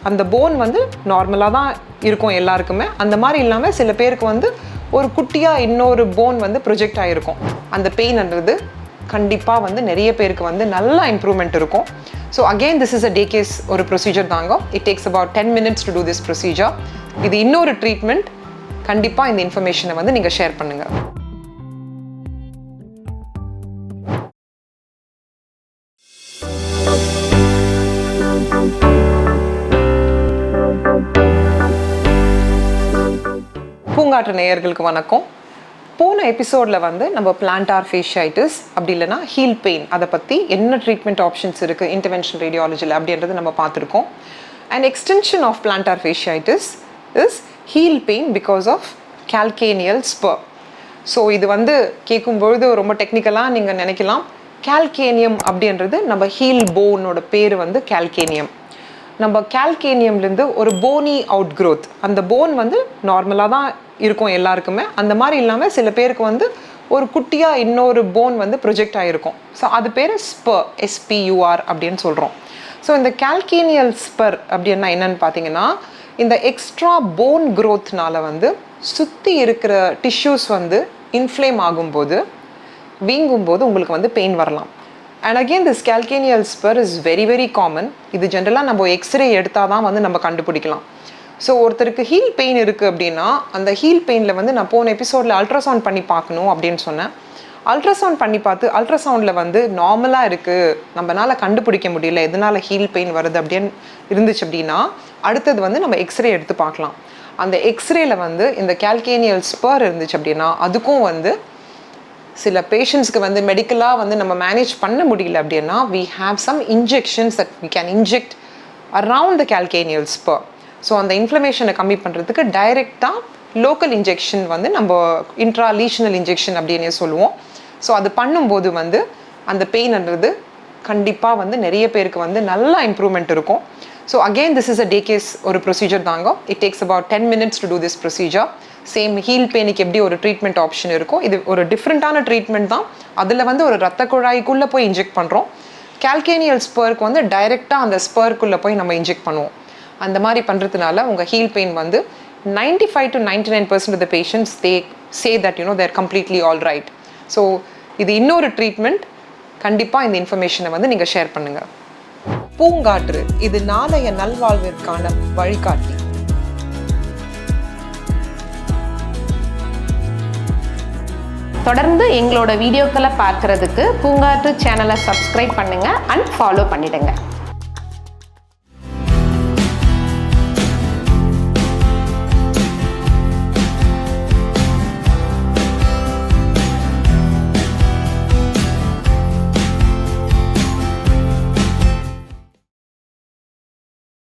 அந்த போன் வந்து நார்மலாக தான் இருக்கும் எல்லாருக்குமே. அந்த மாதிரி இல்லாமல் சில பேருக்கு வந்து ஒரு குட்டியாக இன்னொரு போன் வந்து ப்ரொஜெக்ட் ஆகிருக்கும். அந்த பெயின்ன்றது கண்டிப்பாக வந்து நிறைய பேருக்கு வந்து நல்ல இம்ப்ரூவ்மெண்ட் இருக்கும். So again this is a day case ஒரு ப்ரொசீஜர் தாங்க. It takes about 10 minutes to do this procedure. இது இன்னொரு ட்ரீட்மெண்ட். கண்டிப்பாக இந்த இன்ஃபர்மேஷனை வந்து நீங்கள் ஷேர் பண்ணுங்கள். பூங்காற்று நேயர்களுக்கு வணக்கம். போன எபிசோடில் வந்து நம்ம பிளான்டார் ஃபேஷியாய்டிஸ் அப்படி இல்லைனா ஹீல் பெயின் அதை பற்றி என்ன ட்ரீட்மெண்ட் ஆப்ஷன்ஸ் இருக்குது இன்டர்வென்ஷனல் ரேடியாலஜியில் அப்படின்றது நம்ம பார்த்துருக்கோம். And extension of plantar fasciitis is heel pain because of calcaneal spur. So இது வந்து கேட்கும்பொழுது ரொம்ப டெக்னிக்கலாக நீங்கள் நினைக்கலாம். calcaneum அப்படின்றது நம்ம ஹீல் போனோட பேர் வந்து calcaneum. நம்ம calcaneumலேருந்து ஒரு போனி அவுட் க்ரோத். அந்த போன் வந்து நார்மலாக தான் இருக்கும் எல்லாருக்குமே. அந்த மாதிரி இல்லாமல் சில பேருக்கு வந்து ஒரு குட்டியாக இன்னொரு போன் வந்து ப்ரொஜெக்ட் ஆகிருக்கும். ஸோ அது பேர் ஸ்பர், SPUR அப்படின்னு சொல்கிறோம். ஸோ இந்த calcaneal spur அப்படின்னா என்னன்னு பார்த்தீங்கன்னா, இந்த எக்ஸ்ட்ரா போன் க்ரோத்னால வந்து சுற்றி இருக்கிற டிஷ்யூஸ் வந்து இன்ஃப்ளேம் ஆகும்போது வீங்கும்போது உங்களுக்கு வந்து பெயின் வரலாம். And again this calcaneal spur is very very common. இது ஜென்ரலாக நம்ம எக்ஸ்ரே எடுத்தால் தான் வந்து நம்ம கண்டுபிடிக்கலாம். ஸோ ஒருத்தருக்கு ஹீல் பெயின் இருக்குது அப்படின்னா அந்த ஹீல் பெயினில் வந்து நான் போன எபிசோடில் அல்ட்ராசவுண்ட் பண்ணி பார்க்கணும் அப்படின்னு சொன்னேன். அல்ட்ராசவுண்ட் பண்ணி பார்த்து அல்ட்ராசவுண்டில் வந்து நார்மலாக இருக்குது, நம்மளால் கண்டுபிடிக்க முடியல எதனால் ஹீல் பெயின் வருது அப்படின்னு இருந்துச்சு அப்படின்னா அடுத்தது வந்து நம்ம எக்ஸ்ரே எடுத்து பார்க்கலாம். அந்த எக்ஸ்ரேல வந்து இந்த calcaneal spur இருந்துச்சு அப்படின்னா அதுக்கும் வந்து சில பேஷண்ட்ஸ்க்கு வந்து மெடிக்கலாக வந்து நம்ம மேனேஜ் பண்ண முடியல அப்படின்னா we have some injections that we can inject around the calcaneal spur. So அந்த இன்ஃப்ளமேஷனை கம்மி பண்ணுறதுக்கு டைரெக்டாக லோக்கல் இன்ஜெக்ஷன் வந்து நம்ம இன்ட்ராலீஷனல் இன்ஜெக்ஷன் அப்படின்னே சொல்லுவோம். ஸோ அது பண்ணும்போது வந்து அந்த பெயின்ன்றது கண்டிப்பாக வந்து நிறைய பேருக்கு வந்து நல்ல இம்ப்ரூவ்மெண்ட் இருக்கும். So again this is a day case ஒரு ப்ரொசீஜர் தாங்க. It takes about 10 minutes to do this procedure. Same heel பெயினுக்கு எப்படி ஒரு ட்ரீட்மெண்ட் ஆப்ஷன் இருக்கும், இது ஒரு டிஃப்ரெண்ட்டான ட்ரீட்மெண்ட் தான். அதில் வந்து ஒரு ரத்த குழாய்க்குள்ளே போய் இன்ஜெக்ட் பண்ணுறோம். calcaneal ஸ்பர்க்கு வந்து டைரெக்டாக அந்த ஸ்பர்க்குள்ளே போய் நம்ம இன்ஜெக்ட் பண்ணுவோம். அந்த மாதிரி பண்ணுறதுனால உங்கள் ஹீல் பெயின் வந்து 95 to 99% of the patients they say that they're completely all right. So இது இன்னொரு ட்ரீட்மெண்ட். கண்டிப்பாக இந்த இன்ஃபர்மேஷனை வந்து நீங்கள் ஷேர் பண்ணுங்கள். பூங்காற்று இது நாளைய நல்வாழ்விற்கான வழிகாட்டி. தொடர்ந்து எங்களோட வீடியோக்களை பார்க்கறதுக்கு பூங்காற்று சேனலை சப்ஸ்கிரைப் பண்ணுங்க அண்ட் ஃபாலோ பண்ணிடுங்க.